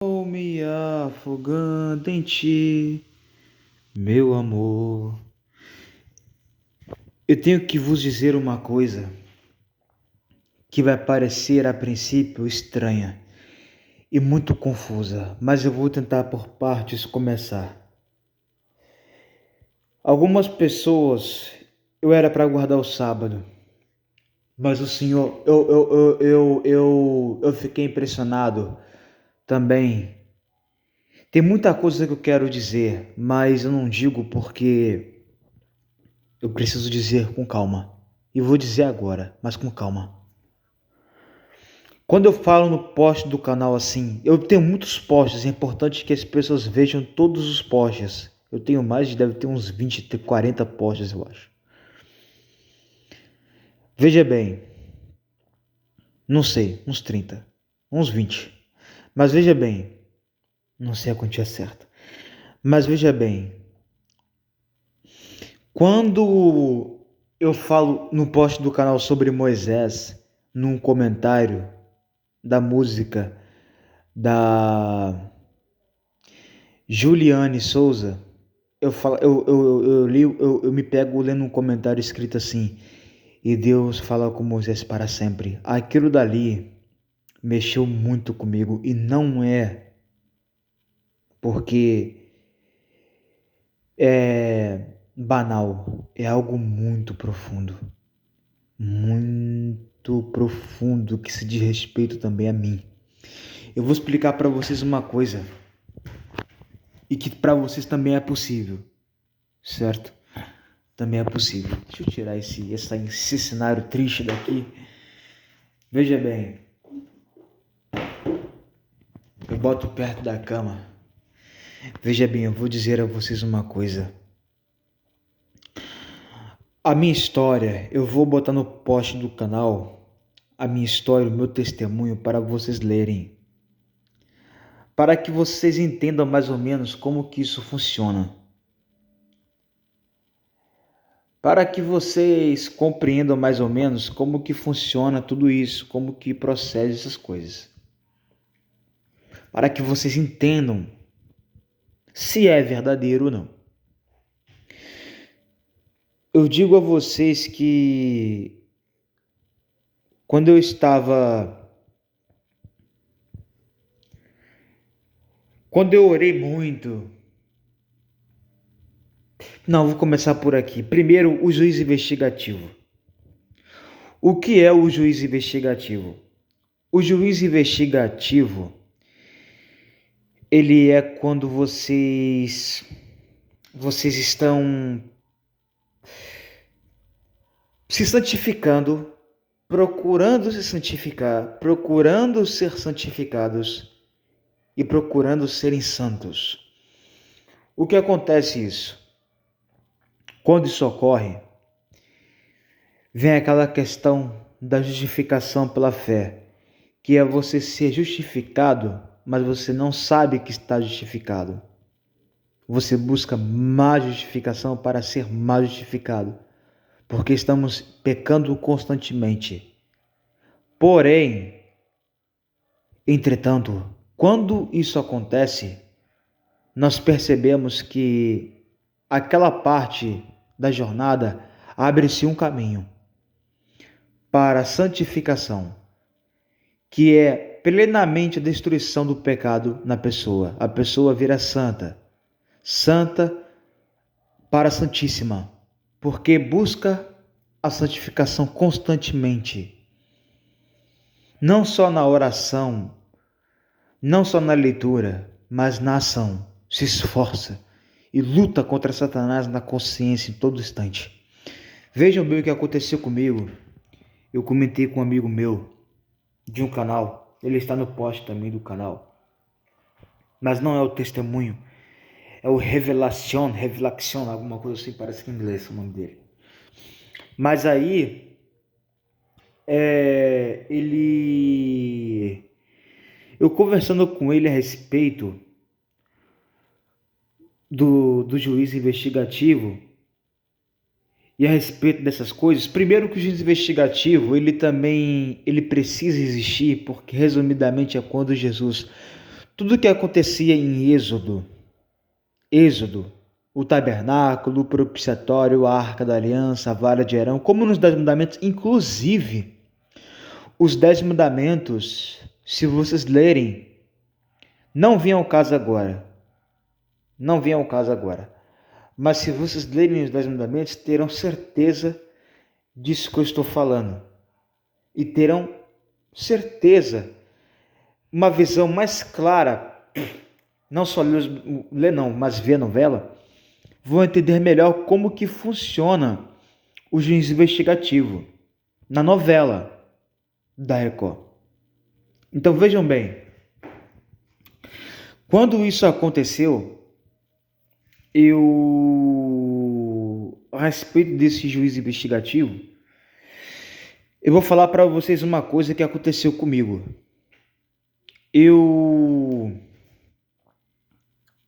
Vou me afogando em ti, meu amor. Eu tenho que vos dizer uma coisa que vai parecer a princípio estranha e muito confusa, mas eu vou tentar por partes começar. Algumas pessoas eu era para guardar o sábado, mas o Senhor, eu fiquei impressionado também. Tem muita coisa que eu quero dizer, mas eu não digo porque eu preciso dizer com calma. E vou dizer agora, mas com calma. Quando eu falo no post do canal assim, eu tenho muitos posts, é importante que as pessoas vejam todos os posts. Eu tenho mais, deve ter uns 20, 40 posts, eu acho. Veja bem, não sei, uns 30, uns 20. Mas veja bem, não sei a quantia certa. Mas veja bem, quando eu falo no post do canal sobre Moisés, num comentário da música da Juliane Souza, eu me pego lendo um comentário escrito assim, e Deus fala com Moisés para sempre. Aquilo dali mexeu muito comigo e não é porque é banal, é algo muito profundo que se diz respeito também a mim. Eu vou explicar para vocês uma coisa e que para vocês também é possível, certo? Também é possível. Deixa eu tirar esse cenário triste daqui. Veja bem, eu boto perto da cama. Veja bem, eu vou dizer a vocês uma coisa. A minha história, eu vou botar no post do canal a minha história, o meu testemunho para vocês lerem. Para que vocês entendam mais ou menos como que isso funciona. Para que vocês compreendam mais ou menos como que funciona tudo isso, como que procede essas coisas. Para que vocês entendam se é verdadeiro ou não. Eu digo a vocês que quando eu orei muito. Não, vou começar por aqui. Primeiro, o juiz investigativo. O que é o juiz investigativo? O juiz investigativo, ele é quando vocês estão se santificando, procurando se santificar, procurando ser santificados e procurando serem santos. O que acontece isso? Quando isso ocorre, vem aquela questão da justificação pela fé, que é você ser justificado, mas você não sabe que está justificado. Você busca má justificação para ser mal justificado, porque estamos pecando constantemente. Porém, entretanto, quando isso acontece, nós percebemos que aquela parte da jornada abre-se um caminho para a santificação, que é plenamente a destruição do pecado na pessoa. A pessoa vira santa, santa para santíssima, porque busca a santificação constantemente, não só na oração, não só na leitura, mas na ação. Se esforça e luta contra Satanás na consciência em todo instante. Vejam bem o que aconteceu comigo. Eu comentei com um amigo meu de um canal, ele está no post também do canal, mas não é o testemunho, é o revelação, alguma coisa assim, parece que em inglês é o nome dele. Mas aí, eu conversando com ele a respeito do juiz investigativo e a respeito dessas coisas, primeiro que o juiz investigativo, ele precisa existir, porque resumidamente é quando Jesus Tudo que acontecia em Êxodo, o tabernáculo, o propiciatório, a arca da aliança, a vara de Arão, como nos 10 mandamentos, inclusive os 10 mandamentos, se vocês lerem, não vem ao caso agora, mas se vocês lerem os 10 mandamentos, terão certeza disso que eu estou falando, e terão certeza, uma visão mais clara, não só ler não, mas ver a novela, vão entender melhor como que funciona o juiz investigativo na novela da Record. Então vejam bem, quando isso aconteceu, a respeito desse juiz investigativo, eu vou falar para vocês uma coisa que aconteceu comigo.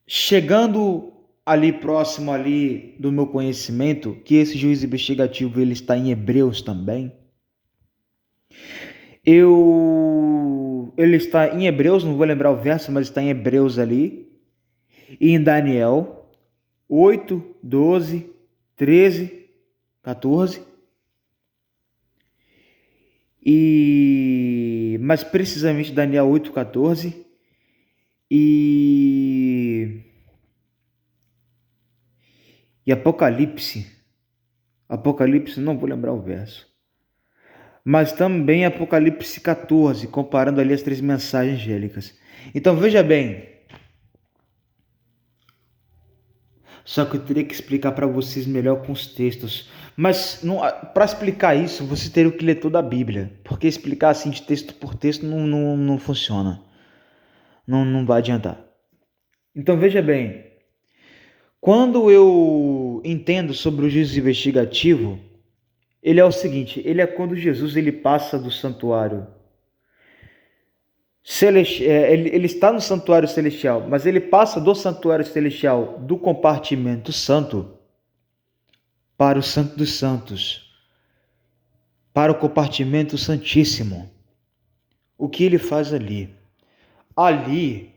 Chegando ali próximo ali do meu conhecimento, que esse juiz investigativo ele está em Hebreus também. Ele está em Hebreus, não vou lembrar o verso, mas está em Hebreus ali. E em Daniel 8, 12, 13, 14. Mas precisamente Daniel 8, 14. E Apocalipse, não vou lembrar o verso, mas também Apocalipse 14, comparando ali as 3 mensagens angélicas. Então veja bem, só que eu teria que explicar para vocês melhor com os textos, mas para explicar isso, você teria que ler toda a Bíblia, porque explicar assim de texto por texto não funciona, não vai adiantar. Então veja bem, quando eu entendo sobre o juízo investigativo, ele é o seguinte, ele é quando Jesus ele passa do santuário celestial, ele está no santuário celestial, mas ele passa do santuário celestial, do compartimento santo, para o Santo dos Santos, para o compartimento santíssimo. O que ele faz ali? Ali,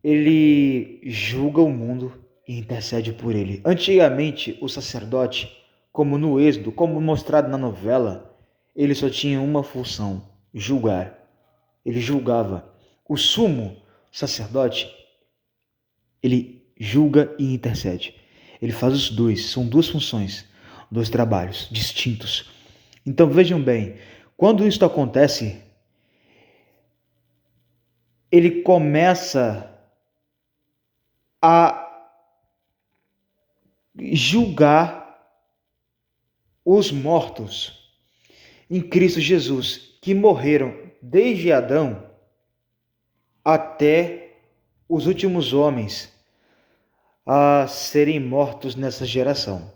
ele julga o mundo e intercede por ele. Antigamente, o sacerdote, como no Êxodo, como mostrado na novela, ele só tinha uma função: julgar. Ele julgava. O sumo sacerdote, ele julga e intercede. Ele faz os dois, são 2 funções, 2 trabalhos distintos. Então vejam bem, quando isso acontece, ele começa a julgar os mortos em Cristo Jesus, que morreram desde Adão até os últimos homens a serem mortos nessa geração.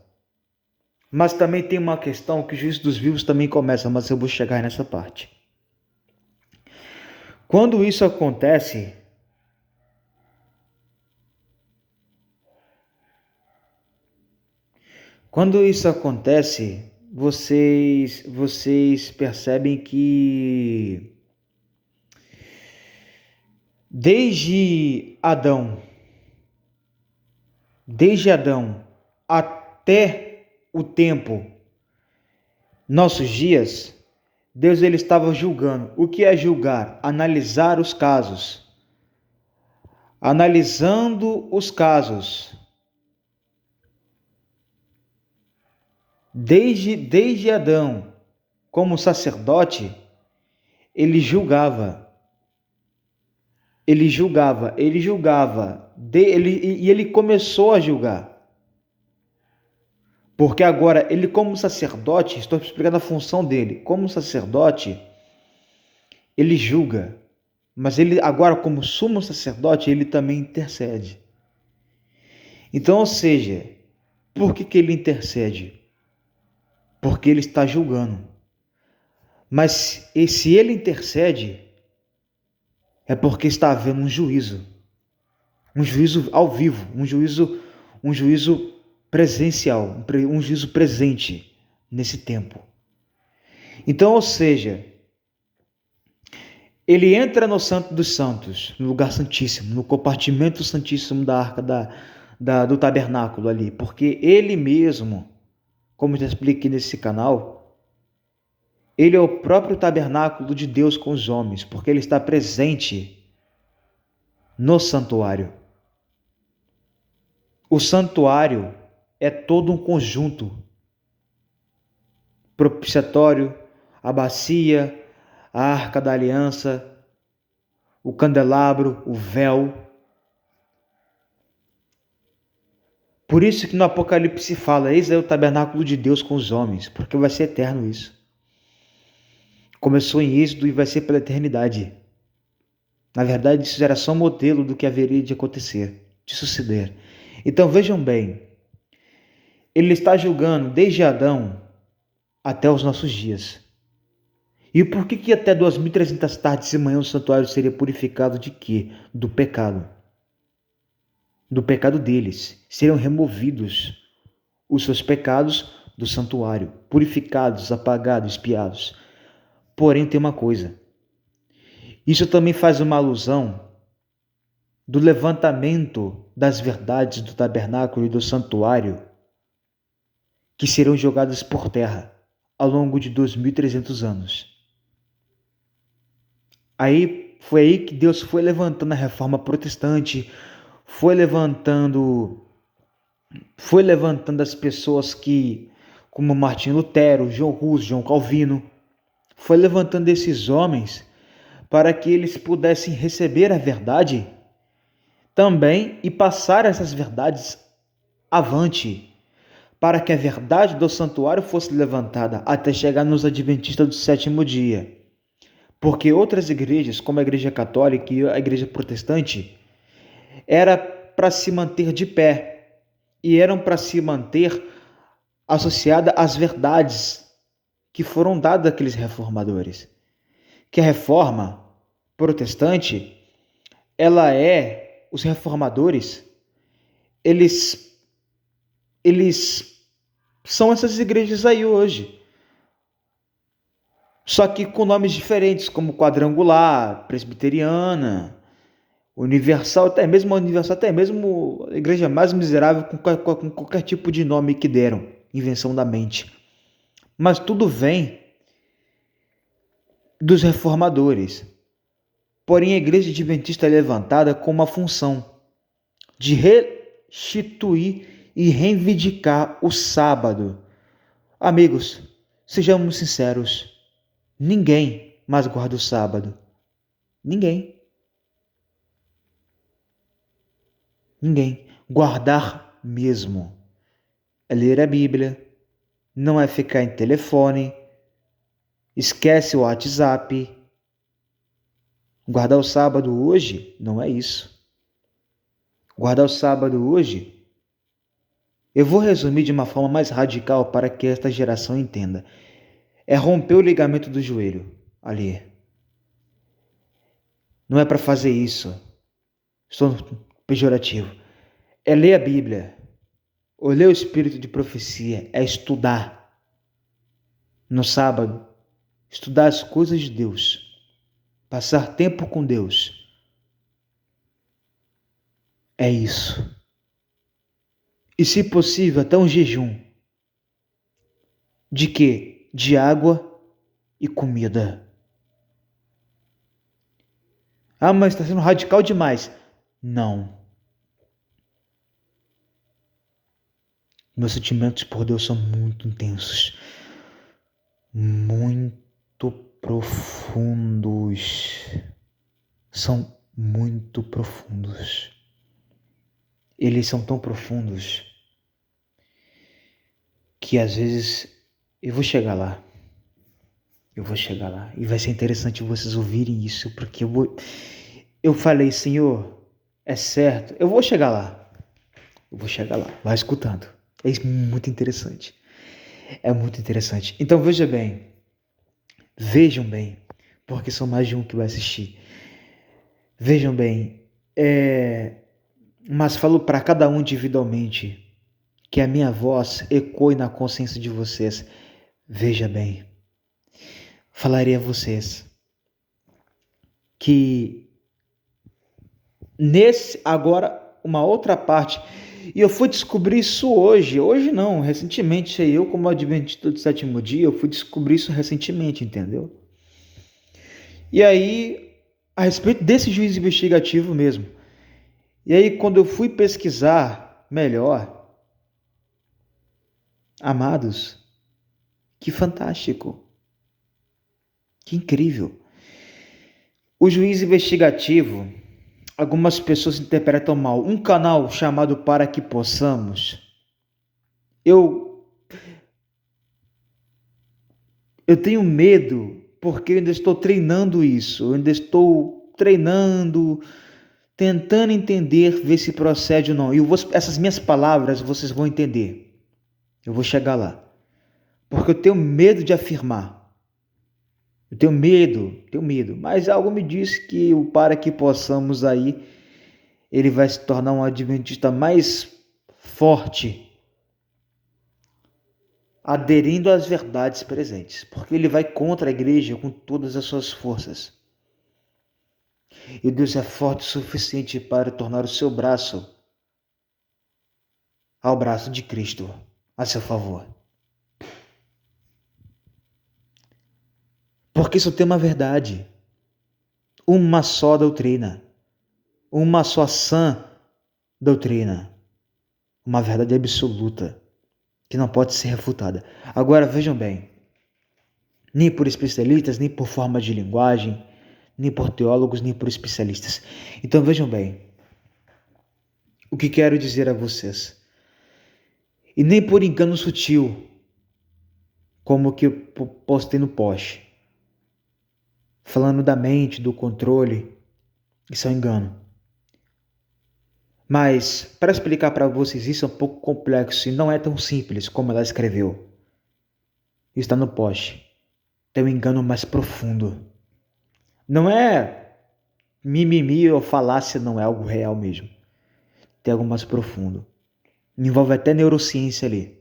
Mas também tem uma questão que o juízo dos vivos também começa, mas eu vou chegar nessa parte. Quando isso acontece, vocês percebem que desde Adão até o tempo, nossos dias, Deus ele estava julgando. O que é julgar? Analisar os casos. Analisando os casos. Desde Adão, como sacerdote, ele julgava. E ele começou a julgar. Porque agora, ele como sacerdote, estou explicando a função dele, como sacerdote, ele julga. Mas ele agora, como sumo sacerdote, ele também intercede. Então, ou seja, por que ele intercede? Porque ele está julgando. Mas se ele intercede, é porque está havendo um juízo ao vivo, um juízo presencial, um juízo presente nesse tempo. Então, ou seja, Ele entra no Santo dos Santos, no lugar santíssimo, no compartimento santíssimo da arca do tabernáculo ali, porque ele mesmo, como eu já expliquei nesse canal, ele é o próprio tabernáculo de Deus com os homens, porque ele está presente no santuário. O santuário é todo um conjunto propiciatório, a bacia, a arca da aliança, o candelabro, o véu. Por isso que no Apocalipse fala, eis aí o tabernáculo de Deus com os homens, porque vai ser eterno isso. Começou em Êxodo e vai ser pela eternidade. Na verdade, isso era só um modelo do que haveria de acontecer, de suceder. Então vejam bem, ele está julgando desde Adão até os nossos dias. E por que até 2.300 tardes e manhã o santuário seria purificado de quê? Do pecado. Do pecado deles. Seriam removidos os seus pecados do santuário, purificados, apagados, expiados. Porém, tem uma coisa. Isso também faz uma alusão do levantamento das verdades do tabernáculo e do santuário que serão jogadas por terra ao longo de 2.300 anos. Foi aí que Deus foi levantando a reforma protestante, foi levantando as pessoas que, como Martinho Lutero, João Hus, João Calvino, foi levantando esses homens para que eles pudessem receber a verdade também e passar essas verdades avante, para que a verdade do santuário fosse levantada até chegar nos adventistas do sétimo dia. Porque outras igrejas, como a igreja católica e a igreja protestante, era para se manter de pé e eram para se manter associada às verdades que foram dadas àqueles reformadores. Que a reforma protestante, os reformadores, eles são essas igrejas aí hoje. Só que com nomes diferentes, como quadrangular, presbiteriana, universal, até mesmo a igreja mais miserável com qualquer tipo de nome que deram, invenção da mente. Mas tudo vem dos reformadores. Porém, a igreja adventista é levantada com uma função de restituir e reivindicar o sábado. Amigos, sejamos sinceros, ninguém mais guarda o sábado. Ninguém. Guardar mesmo é ler a Bíblia, não é ficar em telefone, esquece o WhatsApp. Guardar o sábado hoje não é isso. Guardar o sábado hoje, eu vou resumir de uma forma mais radical para que esta geração entenda. É romper o ligamento do joelho ali. Não é para fazer isso. Estou pejorativo. É ler a Bíblia. Ou ler o espírito de profecia. É estudar. No sábado, estudar as coisas de Deus. Passar tempo com Deus. É isso. E se possível, até um jejum. De quê? De água e comida. Ah, mas está sendo radical demais. Não. Meus sentimentos por Deus são muito intensos. Muito profundos. São muito profundos. Eles são tão profundos que às vezes eu vou chegar lá. E vai ser interessante vocês ouvirem isso, porque eu falei, Senhor, é certo, eu vou chegar lá. Vai escutando. É muito interessante. É muito interessante. Então vejam bem, porque são mais de um que vai assistir. Vejam bem, mas falo para cada um individualmente, que a minha voz ecoe na consciência de vocês. Veja bem, falarei a vocês, que nesse agora uma outra parte, e eu fui descobrir isso hoje não, recentemente, eu como adventista do sétimo dia, eu fui descobrir isso recentemente, entendeu? E aí, a respeito desse juiz investigativo mesmo, e aí quando eu fui pesquisar melhor, amados, que fantástico, que incrível. O juiz investigativo, algumas pessoas interpretam mal. Um canal chamado Para Que Possamos. Eu tenho medo porque eu ainda estou treinando isso. Eu ainda estou treinando, tentando entender, ver se procede ou não. E essas minhas palavras vocês vão entender. Eu vou chegar lá. Porque eu tenho medo de afirmar. Eu tenho medo. Mas algo me diz que o Para Que Possamos aí, ele vai se tornar um adventista mais forte, aderindo às verdades presentes, porque ele vai contra a igreja com todas as suas forças. E Deus é forte o suficiente para tornar o seu braço ao braço de Cristo, a seu favor. Porque isso tem uma verdade, uma só doutrina, uma só sã doutrina, uma verdade absoluta, que não pode ser refutada. Agora vejam bem, nem por especialistas, nem por forma de linguagem, nem por teólogos, nem por especialistas. Então vejam bem, o que quero dizer a vocês. E nem por engano sutil, como o que eu postei no post, falando da mente, do controle, isso é um engano. Mas, para explicar para vocês, isso é um pouco complexo e não é tão simples como ela escreveu. Está no post. Tem um engano mais profundo. Não é mimimi ou falácia, não é algo real mesmo. Tem algo mais profundo. Envolve até neurociência ali.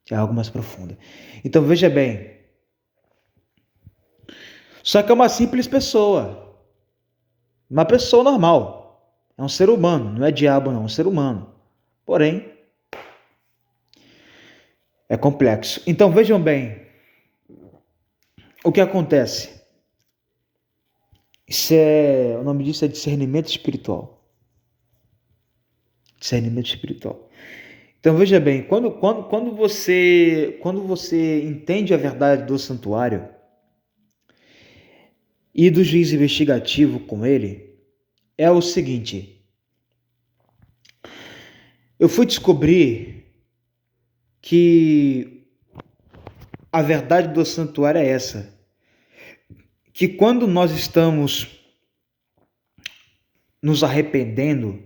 É algo mais profundo. Então veja bem. Só que é uma simples pessoa. Uma pessoa normal. É um ser humano. Não é diabo não, é um ser humano. Porém, é complexo. Então vejam bem. O que acontece? O nome disso é discernimento espiritual. Discernimento espiritual. Então veja bem, quando você entende a verdade do santuário e do juiz investigativo com ele, é o seguinte: eu fui descobrir que a verdade do santuário é essa, que quando nós estamos nos arrependendo,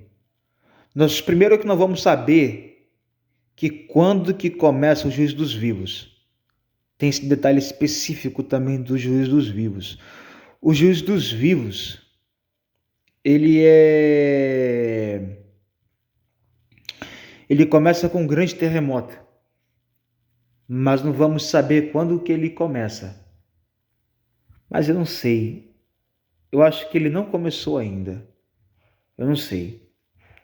primeiro que nós vamos saber que quando que começa o juízo dos vivos. Tem esse detalhe específico também do juízo dos vivos. O juízo dos vivos, ele começa com um grande terremoto, mas não vamos saber quando que ele começa. Mas eu não sei. Eu acho que ele não começou ainda. Eu não sei.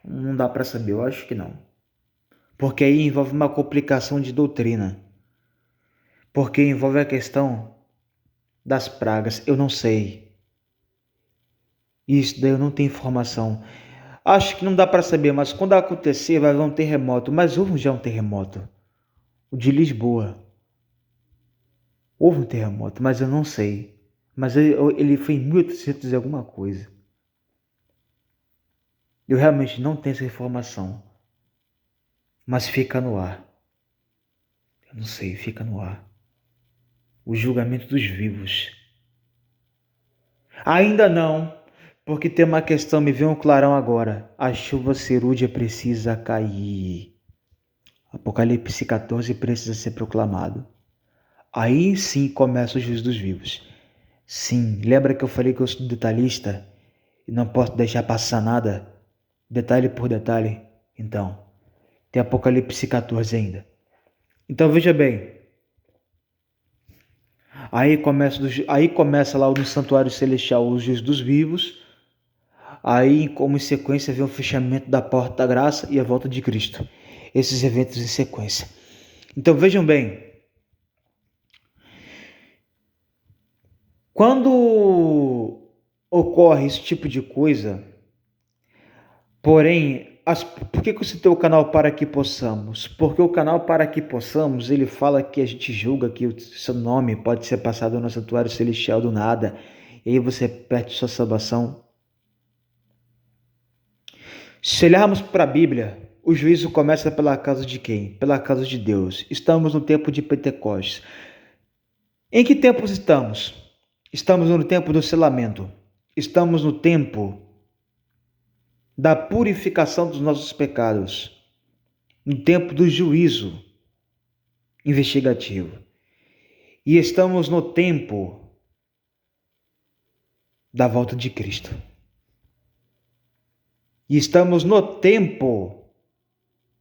Não dá para saber, eu acho que não. Porque aí envolve uma complicação de doutrina. Porque envolve a questão das pragas. Eu não sei. Isso daí eu não tenho informação. Acho que não dá para saber, mas quando acontecer vai haver um terremoto. Mas houve já um terremoto. O de Lisboa. Houve um terremoto, mas eu não sei. Mas ele foi em 1800 e alguma coisa. Eu realmente não tenho essa informação. Mas fica no ar. Eu não sei, fica no ar. O julgamento dos vivos. Ainda não, porque tem uma questão, me veio um clarão agora. A chuva cerúlea precisa cair. Apocalipse 14 precisa ser proclamado. Aí sim começa o juízo dos vivos. Sim, lembra que eu falei que eu sou detalhista e não posso deixar passar nada? Detalhe por detalhe. Então, tem Apocalipse 14 ainda. Então veja bem. Aí começa lá no santuário celestial o juízo dos vivos. Aí, como em sequência, vem o fechamento da porta da graça e a volta de Cristo. Esses eventos em sequência. Então vejam bem, quando ocorre esse tipo de coisa, porém, por que eu citei o canal Para Que Possamos? Porque o canal Para Que Possamos, ele fala que a gente julga que o seu nome pode ser passado no santuário celestial do nada, e aí você perde sua salvação. Se olharmos para a Bíblia, o juízo começa pela casa de quem? Pela casa de Deus. Estamos no tempo de Pentecostes. Em que tempos estamos? Estamos no tempo do selamento. Estamos no tempo da purificação dos nossos pecados. No tempo do juízo investigativo. E estamos no tempo da volta de Cristo. E estamos no tempo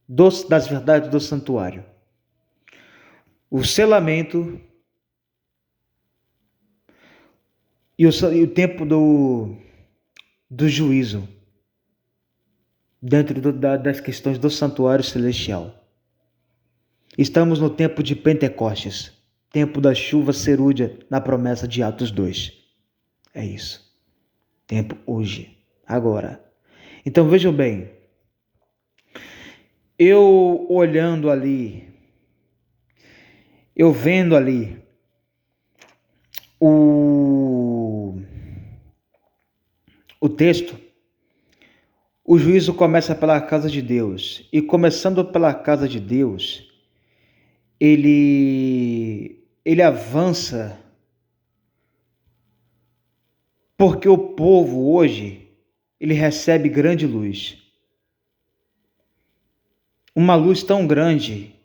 das verdades do santuário. O selamento e o tempo do juízo dentro das questões do santuário celestial. Estamos no tempo de Pentecostes, tempo da chuva cerúlea na promessa de Atos 2. É isso. Tempo hoje, agora. Então vejam bem, eu olhando ali, eu vendo ali o texto, o juízo começa pela casa de Deus. E começando pela casa de Deus, ele avança, porque o povo hoje, ele recebe grande luz. Uma luz tão grande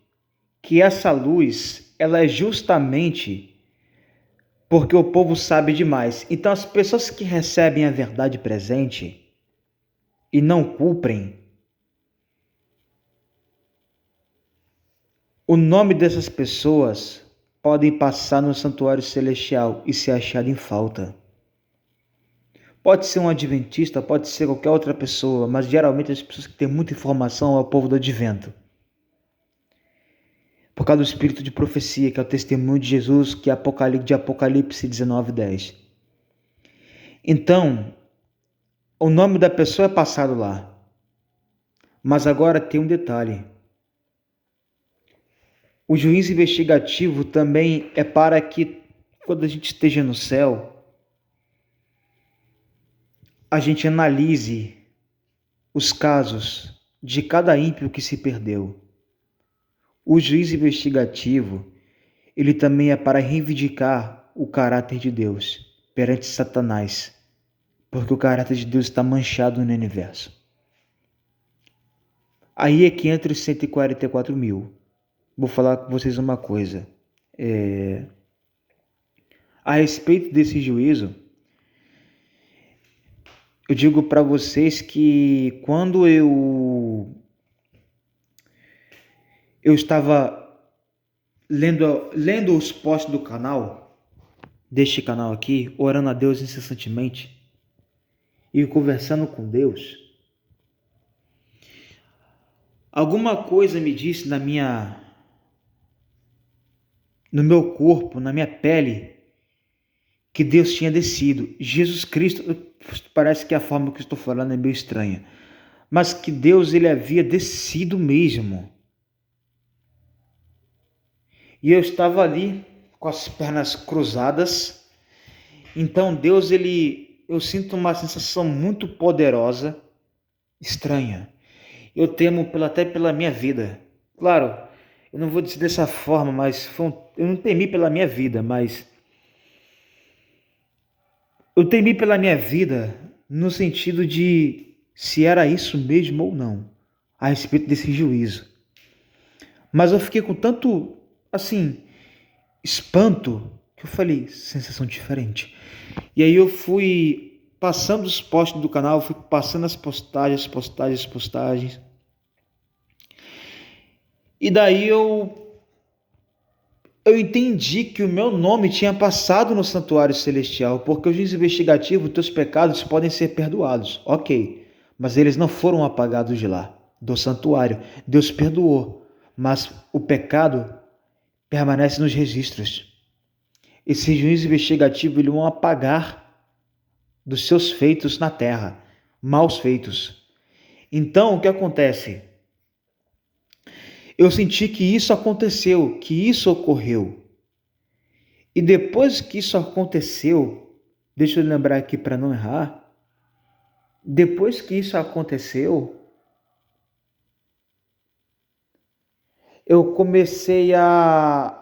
que essa luz, ela é justamente porque o povo sabe demais. Então as pessoas que recebem a verdade presente e não cumprem, o nome dessas pessoas podem passar no santuário celestial e ser achado em falta. Pode ser um adventista, pode ser qualquer outra pessoa, mas geralmente as pessoas que têm muita informação é o povo do advento. Por causa do espírito de profecia, que é o testemunho de Jesus, que é de Apocalipse 19:10. Então, o nome da pessoa é passado lá. Mas agora tem um detalhe. O juízo investigativo também é para que, quando a gente esteja no céu, a gente analise os casos de cada ímpio que se perdeu. O juízo investigativo, ele também é para reivindicar o caráter de Deus perante Satanás, porque o caráter de Deus está manchado no universo. Aí é que entra os 144 mil. Vou falar com vocês uma coisa. A respeito desse juízo, eu digo para vocês que quando eu estava lendo os posts do canal, deste canal aqui, orando a Deus incessantemente e conversando com Deus, alguma coisa me disse no meu corpo, na minha pele, que Deus tinha descido. Jesus Cristo, parece que a forma que eu estou falando é meio estranha, mas que Deus, ele havia descido mesmo. E eu estava ali com as pernas cruzadas. Então Deus, eu sinto uma sensação muito poderosa, estranha. Eu temo até pela minha vida. Claro, eu não vou dizer dessa forma, mas eu não temi pela minha vida, mas eu temi pela minha vida no sentido de se era isso mesmo ou não, a respeito desse juízo. Mas eu fiquei com tanto, espanto, que eu falei, sensação diferente. E aí eu fui passando os posts do canal, fui passando as postagens. E daí eu eu entendi que o meu nome tinha passado no santuário celestial, porque o juiz investigativo, teus pecados podem ser perdoados, ok, mas eles não foram apagados de lá, do santuário. Deus perdoou, mas o pecado permanece nos registros. Esse juiz investigativo, ele vai apagar dos seus feitos na terra, maus feitos. Então, o que acontece? Eu senti que isso aconteceu, que isso ocorreu. E depois que isso aconteceu, deixa eu lembrar aqui para não errar. Depois que isso aconteceu, eu comecei a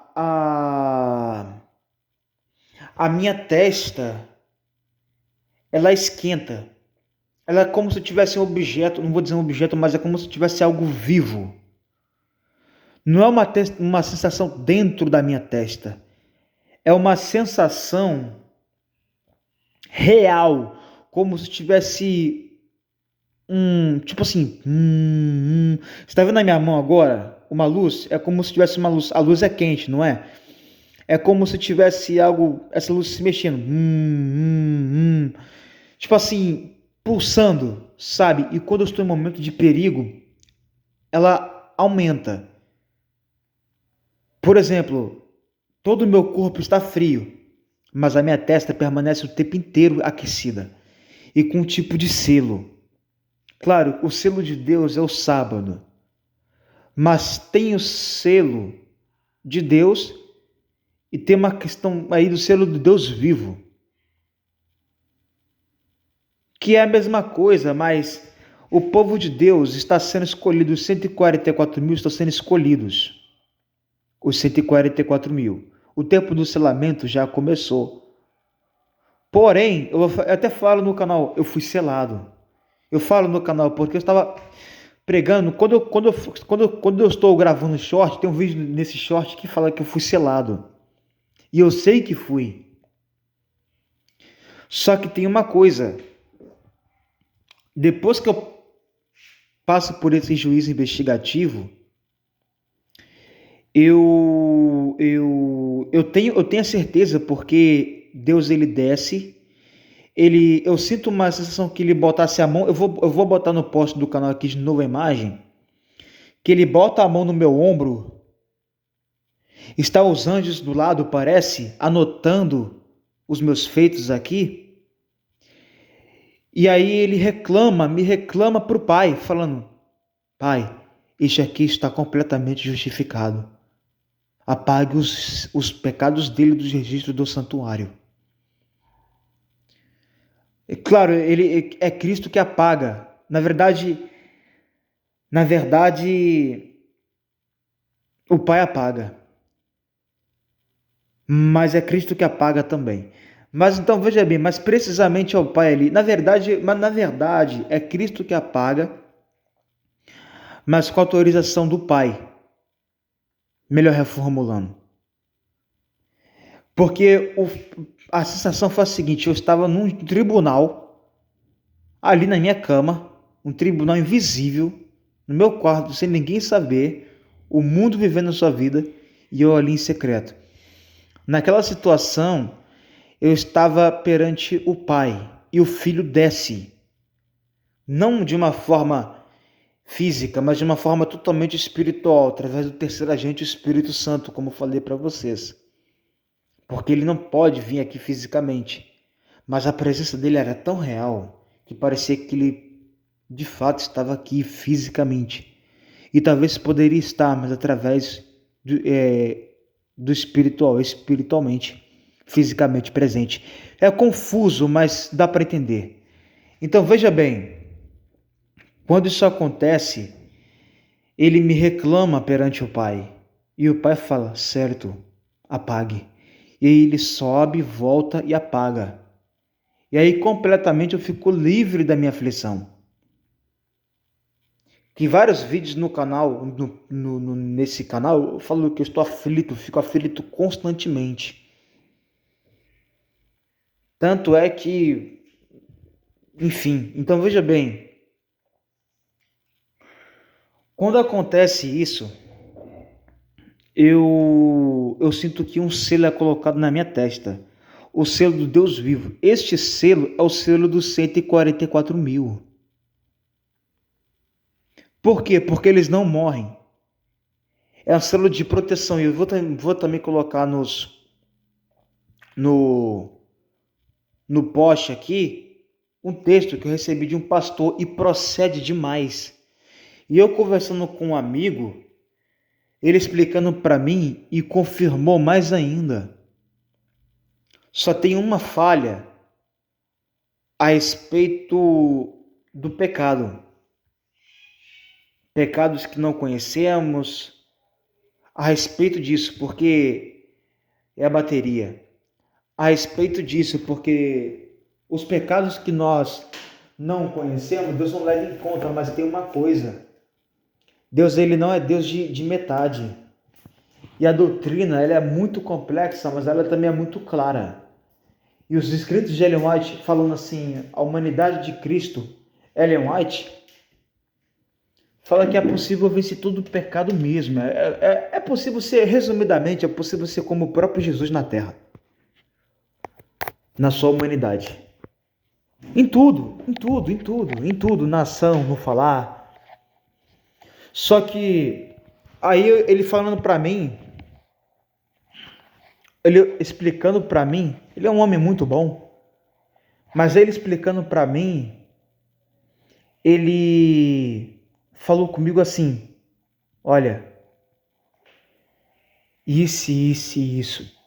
minha testa, ela esquenta. Ela é como se tivesse um objeto, não vou dizer um objeto, mas é como se tivesse algo vivo. Não é uma sensação dentro da minha testa. É uma sensação real, como se tivesse tipo assim, você tá vendo na minha mão agora uma luz? É como se tivesse uma luz. A luz é quente, não é? É como se tivesse algo, essa luz se mexendo, tipo assim, pulsando, sabe? E quando eu estou em momento de perigo, ela aumenta. Por exemplo, todo o meu corpo está frio, mas a minha testa permanece o tempo inteiro aquecida e com um tipo de selo. Claro, o selo de Deus é o sábado, mas tem o selo de Deus e tem uma questão aí do selo de Deus vivo, que é a mesma coisa, mas o povo de Deus está sendo escolhido, os 144 mil estão sendo escolhidos, os 144 mil. O tempo do selamento já começou. Porém, eu até falo no canal, eu fui selado. Eu falo no canal porque eu estava pregando. Quando eu estou gravando short, tem um vídeo nesse short que fala que eu fui selado. E eu sei que fui. Só que tem uma coisa. Depois que eu passo por esse juízo investigativo, eu tenho a certeza, porque Deus, ele desce. Eu sinto uma sensação que ele botasse a mão. Eu vou botar no post do canal aqui de novo a imagem. Que ele bota a mão no meu ombro. Está os anjos do lado, parece, anotando os meus feitos aqui. E aí ele me reclama para o Pai, falando: Pai, este aqui está completamente justificado. Apague os pecados dele dos registros do santuário. É claro, ele é Cristo que apaga. Na verdade, o Pai apaga. Mas é Cristo que apaga também. Mas então veja bem, mas precisamente é o Pai ali. Na verdade é Cristo que apaga, mas com a autorização do Pai. Melhor reformulando. Porque a sensação foi a seguinte: eu estava num tribunal, ali na minha cama, um tribunal invisível, no meu quarto, sem ninguém saber, o mundo vivendo a sua vida, e eu ali em secreto. Naquela situação, eu estava perante o Pai, e o Filho desce, não de uma forma física, mas de uma forma totalmente espiritual, através do terceiro agente, o Espírito Santo, como eu falei para vocês. Porque ele não pode vir aqui fisicamente, mas a presença dele era tão real que parecia que ele de fato estava aqui fisicamente. E talvez poderia estar, mas através do espiritual, espiritualmente, fisicamente presente. É confuso, mas dá para entender. Então veja bem, quando isso acontece, ele me reclama perante o Pai. E o Pai fala: certo, apague. E aí ele sobe, volta e apaga. E aí completamente eu fico livre da minha aflição. Tem vários vídeos no canal, nesse canal, eu falo que eu estou aflito, fico aflito constantemente. Tanto é que, enfim, então veja bem, quando acontece isso, eu eu sinto que um selo é colocado na minha testa. O selo do Deus vivo. Este selo é o selo dos 144 mil. Por quê? Porque eles não morrem. É um selo de proteção. E eu vou também colocar no post aqui um texto que eu recebi de um pastor e procede demais. E eu conversando com um amigo, ele explicando para mim e confirmou mais ainda. Só tem uma falha a respeito do pecado. Pecados que não conhecemos, a respeito disso, porque é a bateria. A respeito disso, porque os pecados que nós não conhecemos, Deus não leva em conta, mas tem uma coisa. Deus, ele não é Deus de metade. E a doutrina, ela é muito complexa, mas ela também é muito clara. E os escritos de Ellen White falando assim, a humanidade de Cristo, Ellen White, fala que é possível vencer todo o pecado mesmo. É possível ser, resumidamente, é possível ser como o próprio Jesus na Terra. Na sua humanidade. Em tudo, na ação, no falar. Só que, aí ele falando para mim, ele explicando para mim, ele é um homem muito bom, mas ele explicando para mim, ele falou comigo assim, olha, isso,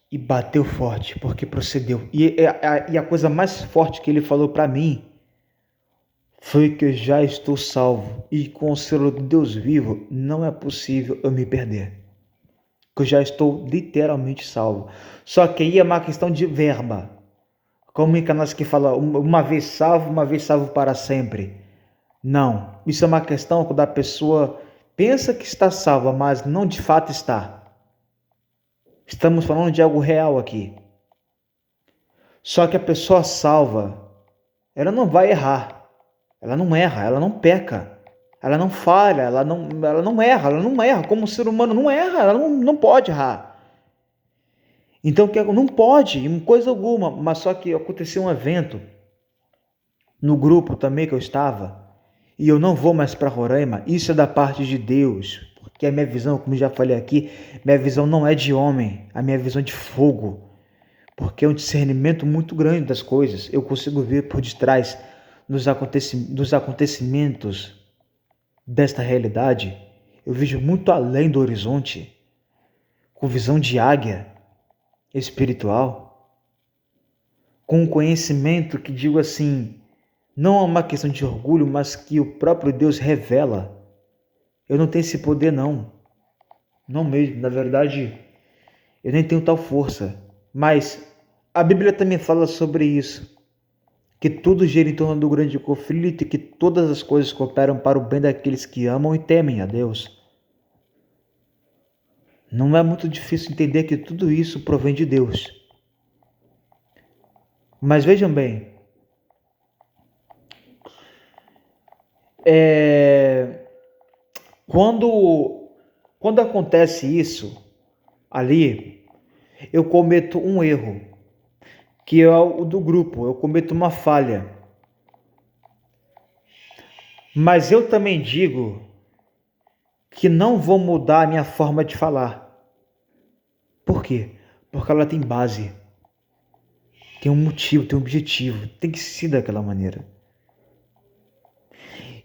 e bateu forte, porque procedeu. E a coisa mais forte que ele falou para mim foi que eu já estou salvo, e com o selo de Deus vivo, não é possível eu me perder. Que eu já estou literalmente salvo. Só que aí é uma questão de verba. Como em canais que fala uma vez salvo para sempre. Não, isso é uma questão quando a pessoa pensa que está salva, mas não de fato está. Estamos falando de algo real aqui. Só que a pessoa salva, ela não vai errar. Ela não erra, ela não peca. Ela não falha, ela não erra. Como ser humano não erra, ela não pode errar. Então, não pode, em coisa alguma, mas só que aconteceu um evento no grupo também que eu estava, e eu não vou mais para Roraima, isso é da parte de Deus, porque a minha visão, como já falei aqui, minha visão não é de homem, a minha visão é de fogo, porque é um discernimento muito grande das coisas, eu consigo ver por detrás dos acontecimentos desta realidade, eu vejo muito além do horizonte, com visão de águia espiritual, com um conhecimento que digo assim, não é uma questão de orgulho, mas que o próprio Deus revela. Eu não tenho esse poder não mesmo, na verdade, eu nem tenho tal força, mas a Bíblia também fala sobre isso, que tudo gira em torno do grande conflito e que todas as coisas cooperam para o bem daqueles que amam e temem a Deus. Não é muito difícil entender que tudo isso provém de Deus. Mas vejam bem, quando acontece isso ali, eu cometo um erro, que é o do grupo, eu cometo uma falha. Mas eu também digo que não vou mudar a minha forma de falar. Por quê? Porque ela tem base, tem um motivo, tem um objetivo, tem que ser daquela maneira.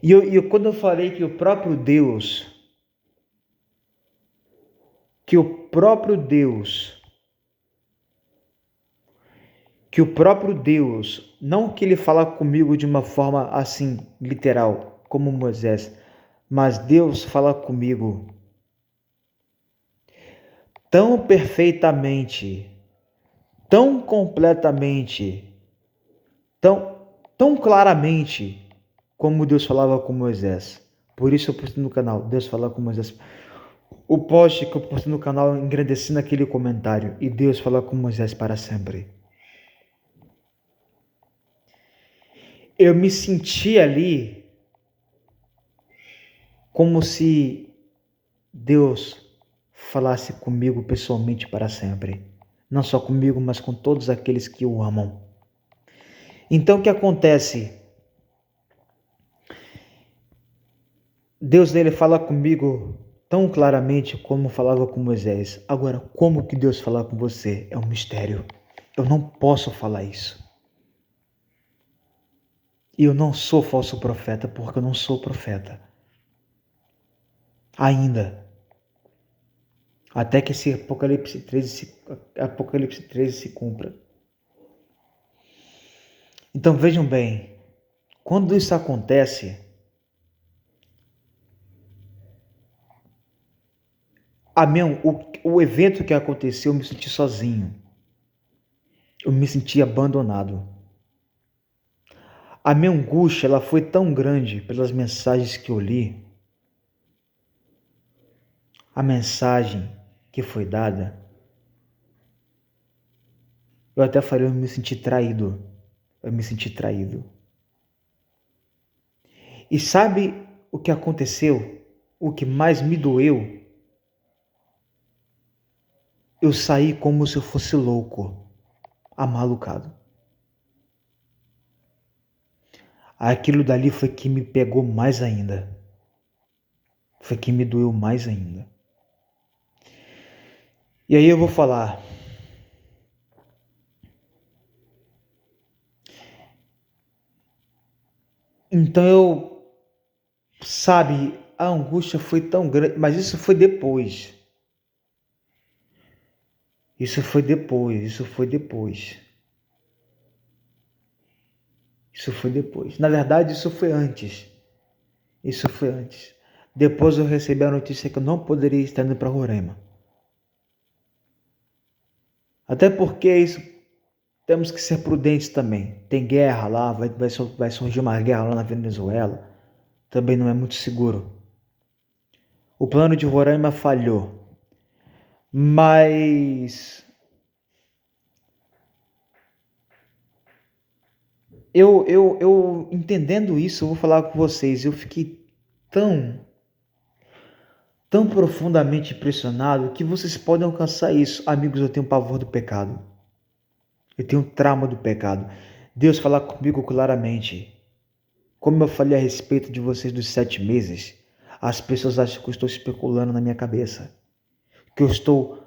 E quando eu falei que o próprio Deus, não que ele fala comigo de uma forma assim, literal, como Moisés, mas Deus fala comigo tão perfeitamente, tão completamente, tão claramente, como Deus falava com Moisés. Por isso eu postei no canal, Deus fala com Moisés. O post que eu postei no canal engrandecendo aquele comentário, e Deus fala com Moisés para sempre. Eu me senti ali como se Deus falasse comigo pessoalmente para sempre. Não só comigo, mas com todos aqueles que o amam. Então o que acontece? Deus ele fala comigo tão claramente como falava com Moisés. Agora, como que Deus fala com você? É um mistério. Eu não posso falar isso. E eu não sou falso profeta porque eu não sou profeta. Ainda. Até que esse Apocalipse 13 se cumpra. Então vejam bem, quando isso acontece, o evento que aconteceu, eu me senti sozinho. Eu me senti abandonado. A minha angústia ela foi tão grande pelas mensagens que eu li, a mensagem que foi dada. Eu até falei, eu me senti traído. Eu me senti traído. E sabe o que aconteceu? O que mais me doeu? Eu saí como se eu fosse louco, amalucado. Aquilo dali foi que me pegou mais ainda. Foi que me doeu mais ainda. E aí eu vou falar. Então sabe, a angústia foi tão grande, mas isso foi depois. Isso foi depois. Isso foi depois. Na verdade, isso foi antes. Depois eu recebi a notícia que eu não poderia estar indo para Roraima. Até porque isso temos que ser prudentes também. Tem guerra lá, vai surgir uma guerra lá na Venezuela. Também não é muito seguro. O plano de Roraima falhou. Mas eu entendendo isso, eu vou falar com vocês. Eu fiquei tão profundamente impressionado que vocês podem alcançar isso. Amigos, eu tenho pavor do pecado. Eu tenho trauma do pecado. Deus fala comigo claramente. Como eu falei a respeito de vocês dos 7 meses, as pessoas acham que eu estou especulando na minha cabeça. Que eu estou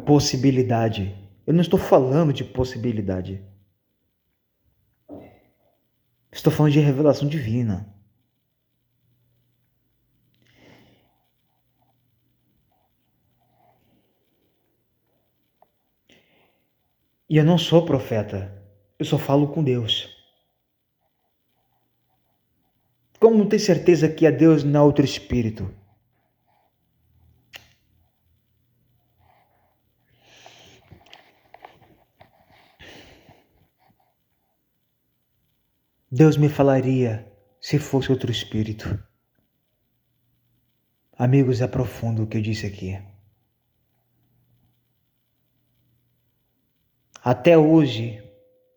possibilidade. Eu não estou falando de possibilidade. Estou falando de revelação divina. E eu não sou profeta. Eu só falo com Deus. Como não ter certeza que é Deus não é outro espírito? Deus me falaria se fosse outro espírito. Amigos, é profundo o que eu disse aqui. Até hoje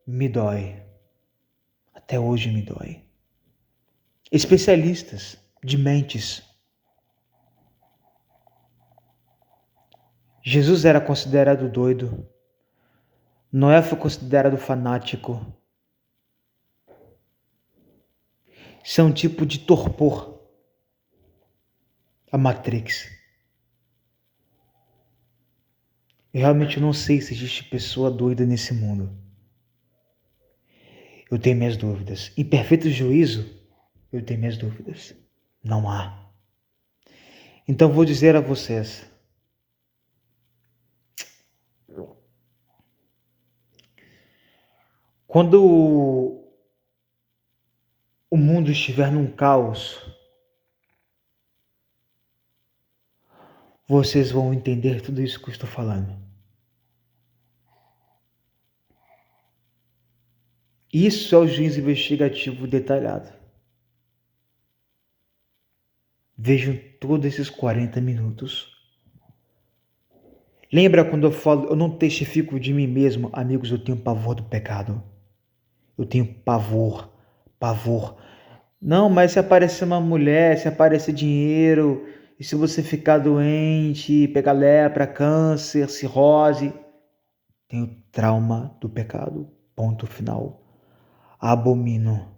me dói. Até hoje me dói. Especialistas de mentes. Jesus era considerado doido. Noé foi considerado fanático. Isso é um tipo de torpor. A Matrix. Eu realmente não sei se existe pessoa doida nesse mundo. Eu tenho minhas dúvidas. Em perfeito juízo, eu tenho minhas dúvidas. Não há. Então vou dizer a vocês. Quando o mundo estiver num caos, vocês vão entender tudo isso que eu estou falando. Isso é o juízo investigativo detalhado. Vejam todos esses 40 minutos. Lembra quando eu falo, eu não testifico de mim mesmo, amigos, eu tenho pavor do pecado. Eu tenho pavor. Não, mas se aparecer uma mulher, se aparecer dinheiro, E se você ficar doente, pegar lepra, câncer, cirrose, tem o trauma do pecado. Ponto final. Abomino.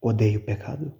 Odeio o pecado.